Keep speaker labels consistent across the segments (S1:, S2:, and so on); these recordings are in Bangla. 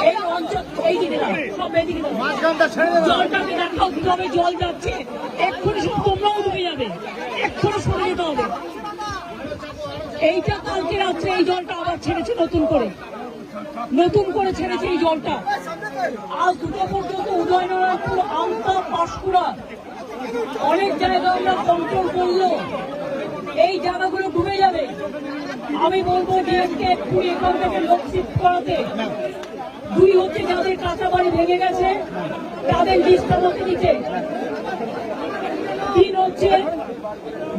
S1: এই অঞ্চল সব এদিকে জলটাকে দেখাও কিভাবে জল যাচ্ছে। এক্ষুনি সব তোমরাও ডুবে যাবে, এক্ষুনি সরে যেতে হবে। এইটা কালকে রাত্রে এই জলটা আবার ছেড়েছে নতুন করে ছেড়েছে এই জলটা। আজ দুটো পর্যন্ত উদয়নারায়ণপুর, আমতা, পাঁশকুড়া অনেক জায়গা আমরা কন্ট্রোল করলো, এই জায়গাগুলো ডুবে যাবে। আমি বলবো ডিএমকে এক্ষুনি এখান থেকে লোক শিফট করাতে। দুই হচ্ছে যাদের কাঁচা বাড়ি ভেঙে গেছে তাদের লিস্টটা মধ্যে দিতে। তিন হচ্ছে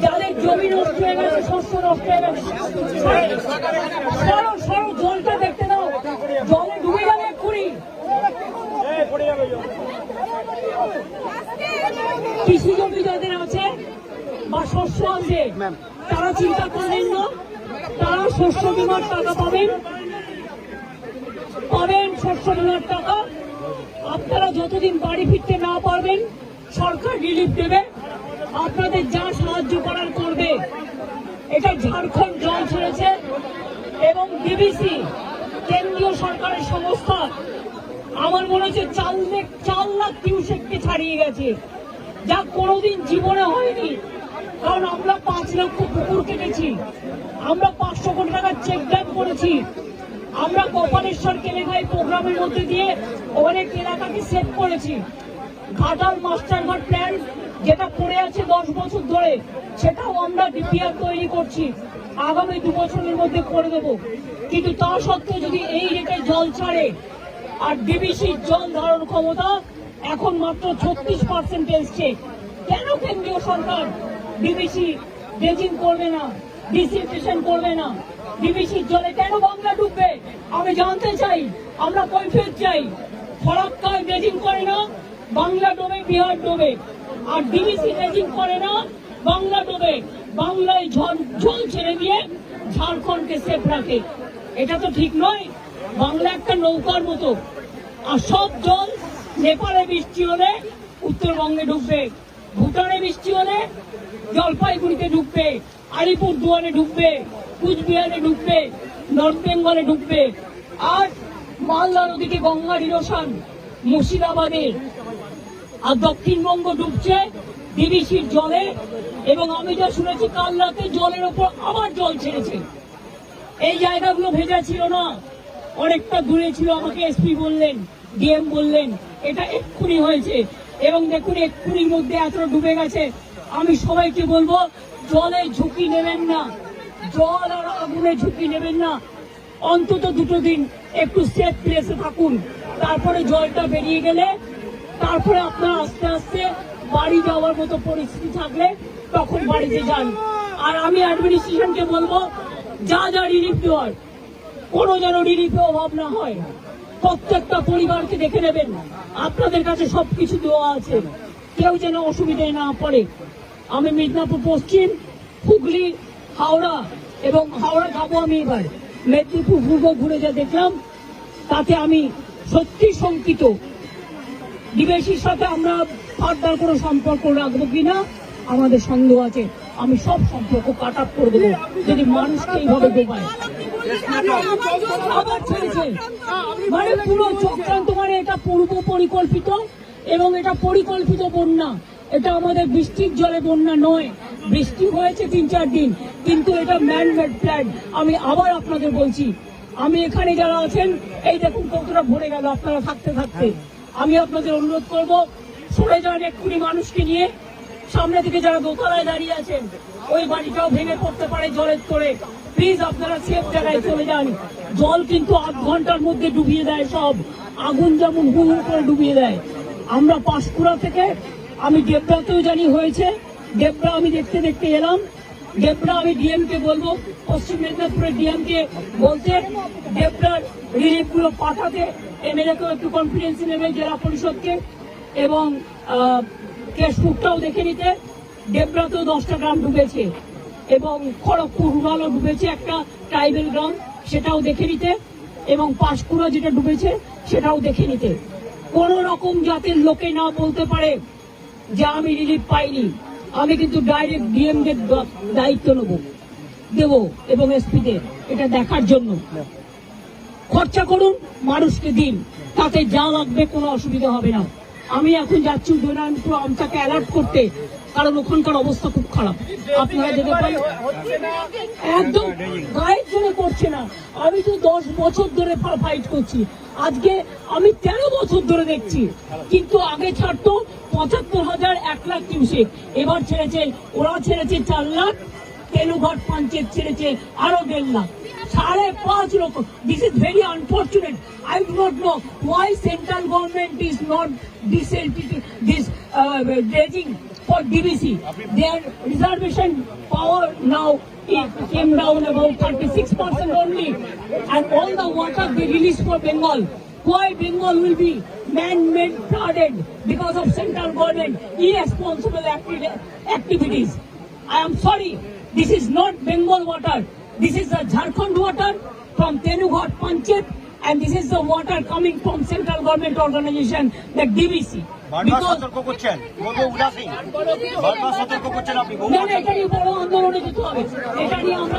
S1: যাদের জমি নষ্ট হয়ে গেছে, শস্য নষ্ট হয়ে গেছে, সরো জলটা দেখতে দাও, জলে ডুবে যাবে এক্ষুনি। কৃষি জমি যাদের আছে বা শস্য আছে তারা চিন্তা করবেন না, তারা শস্য বীমার টাকা পাবেন শস্য বীমার টাকা। আপনারা যতদিন বাড়ি ফিরতে না পারবেন সরকার রিলিফ দেবে, আপনাদের যা সাহায্য করার করবে। এটা ঝাড়খণ্ড জল ছেড়েছে এবং ডিবিসি কেন্দ্রীয় সরকারের সংস্থা আমার মনে হচ্ছে 4 লাখ কিউসেককে ছাড়িয়ে গেছে, যা কোনোদিন জীবনে হয়নি। কারণ আমরা 5 লক্ষ পুকুর কেটেছি, আমরা 500 কোটি টাকার চেক ড্যাম করেছি, আমরা গোপালেশ্বর কেলেঘাই প্রোগ্রামের মধ্যে দিয়ে অনেক এলাকাকে সেভ করেছি। ঘাটাল মাস্টারঘাট প্ল্যান যেটা পড়ে আছে 10 বছর ধরে, সেটাও আমরা ডিপিআর তৈরি করছি, আগামী 2 বছরের মধ্যে করে দেব। কিন্তু তা সত্ত্বেও যদি এই রেটে জল ছাড়ে, আর ডিবিসির জল ধারণ ক্ষমতা এখন মাত্র 36% এসছে, কেন কেন্দ্রীয় সরকার ডিবিসি ড্রেজিং করবে না, ডিসিলটেশন করবে না? ডিবিসির জলে কেন বাংলা ডুববে আমি জানতে চাই, আমরা কৈফিয়ত চাই। ফরাক্কায় ড্রেজিং করে না, বাংলা ডোবে, বিহার ডোবে। আর ডিবিসি ড্রেজিং করে না, বাংলা ডোবে, বাংলায় জল ছেড়ে দিয়ে ঝাড়খণ্ডকে সেফ রাখে। এটা তো ঠিক নয়। বাংলা একটা নৌকার মতো, আর সব জল নেপালে বৃষ্টি হলে উত্তরবঙ্গে ঢুকবে, ভুটানে বৃষ্টি হলে জলপাইগুড়িতে ঢুকবে, আলিপুরদুয়ারে ঢুকবে, কুচবিহারে ঢুকবে, নর্থ বেঙ্গলে ঢুকবে। আর মালদার ওদিকে গঙ্গার ইরোশন মুর্শিদাবাদে, আর দক্ষিণবঙ্গ ডুবছে ডিবিসির জলে। এবং আমি যা শুনেছি কাল রাতে জলের ওপর আবার জল ছেড়েছে। এই জায়গাগুলো ভেজা ছিল না, অনেকটা দূরে ছিল, আমাকে এসপি বললেন, ডিএম বললেন এটা এক্ষুনি হয়েছে। এবং দেখুন এক্ষুনির মধ্যে এতটা ডুবে গেছে। আমি সবাইকে বলবো জলে ঝুঁকি নেবেন না, জল আর আগুনে ঝুঁকি নেবেন না। অন্তত 2 দিন একটু সেফ প্লেসে থাকুন, তারপরে জলটা বেরিয়ে গেলে তারপরে আপনারা আস্তে আস্তে বাড়ি যাওয়ার মতো পরিস্থিতি থাকলে তখন বাড়িতে যান। আর আমি অ্যাডমিনিস্ট্রেশনকে বলবো যা রিলিফ দেওয়ার কোনো যেন রিলিফে অভাব না হয়। প্রত্যেকটা পরিবারকে দেখে নেবেন, আপনাদের কাছে সবকিছু দেওয়া আছে, কেউ যেন অসুবিধায় না পড়ে। আমি মিদনাপুর পশ্চিম, হুগলি, হাওড়া এবং হাওড়া যাবো আমি এবার, মেদিনীপুর পূর্ব ঘুরে যা দেখলাম তাতে আমি সত্যি শঙ্কিত। ডিবিসির সাথে আমরা ফার্দার কোনো সম্পর্ক রাখবো কিনা আমাদের সন্দেহ আছে। আমি সব সম্পর্ক কাট আপ করে দেবো যদি মানুষকে এইভাবে ডোবায়। আবার ছেড়েছে, মানে পুরো চক্রান্ত, মানে এটা পূর্ব পরিকল্পিত এবং এটা পরিকল্পিত বন্যা। এটা আমাদের বৃষ্টির জলে বন্যা নয়, বৃষ্টি হয়েছে 3-4 দিন, কিন্তু এটা ম্যান মেড প্ল্যান। আমি আবার আপনাদের বলছি, আমি এখানে যারা আছেন এই দেখুন কতটা ভরে গেল আপনারা থাকতে থাকতে। আমি আপনাদের অনুরোধ করবো সরে যান এক্ষুনি মানুষকে নিয়ে। সামনে থেকে যারা দোতলায় দাঁড়িয়ে আছেন ওই বাড়িটাও ভেঙে পড়তে পারে জলের তোড়ে, প্লিজ আপনারা সেফ জায়গায় চলে যান। জল কিন্তু 8 ঘন্টার মধ্যে ডুবিয়ে দেয় সব, আগুন যেমন হু হু করে ডুবিয়ে দেয়। আমরা পাঁশকুড়া থেকে, আমি দেবরাতেও জানি হয়েছে, দেবরা আমি দেখতে দেখতে এলাম। দেবরা আমি ডিএমকে বলবো, পশ্চিম মেদিনীপুরের ডিএমকে বলতে দেবরার রিলিফগুলো পাঠাতে, এমএলএকেও একটু কনফিডেন্স নেবে, জেলা পরিষদকে, এবং কেশপুরটাও দেখে নিতে। দেবরাতেও 10টা গ্রাম ডুবেছে এবং খড়গপুর রুরালও ডুবেছে, একটা ট্রাইবেল গ্রাম, সেটাও দেখে নিতে। এবং পাঁশকুড়া যেটা ডুবেছে সেটাও দেখে নিতে। কোন রকম জাতের লোকে না বলতে পারে যে আমি রিলিফ পাইনি। আমি কিন্তু ডাইরেক্ট ডিএমদের দায়িত্ব দেব এবং এসপিদের এটা দেখার জন্য। খরচা করুন, মানুষকে দিন, তাতে যা লাগবে কোনো অসুবিধা হবে না। আমি এখন যাচ্ছি উদয়নারায়ণপুর আমটাকে অ্যালার্ট করতে, কারণ ওখানকার অবস্থা খুব খারাপ। আপনারা যেতে পারেন, একদম গায়ের জন্য করছে না। আমি তো 10 বছর ধরে ফাইট করছি, আজকে আমি 13 বছর ধরে দেখছি। কিন্তু আগে ছাড়তো 75,000, 1 লাখ কিউসেক, এবার ছেড়েছে, ওরা ছেড়েছে 4 লাখ, তেনুঘাট পঞ্চায়েত ছেড়েছে আরো 1.5 লাখ, 5.5 লক্ষ। This is very unfortunate. I do not know why central government is not this dredging for DBC. Their reservation power now it came down about 36% only, and all the water they release for Bengal. Why Bengal will be man-made flooded because of central government irresponsible activities? I am sorry, this is not Bengal water. This is the Jharkhand water from Tenughat Panchayat, and this is the water coming from central government organization, the DBC.
S2: বারবার সতর্ক করছেন, বহু উদাসীন, বারবার সতর্ক করছেন আপনি।
S1: এটা নিয়ে বড় আন্দোলনে যেতে হবে, এটা নিয়ে আমরা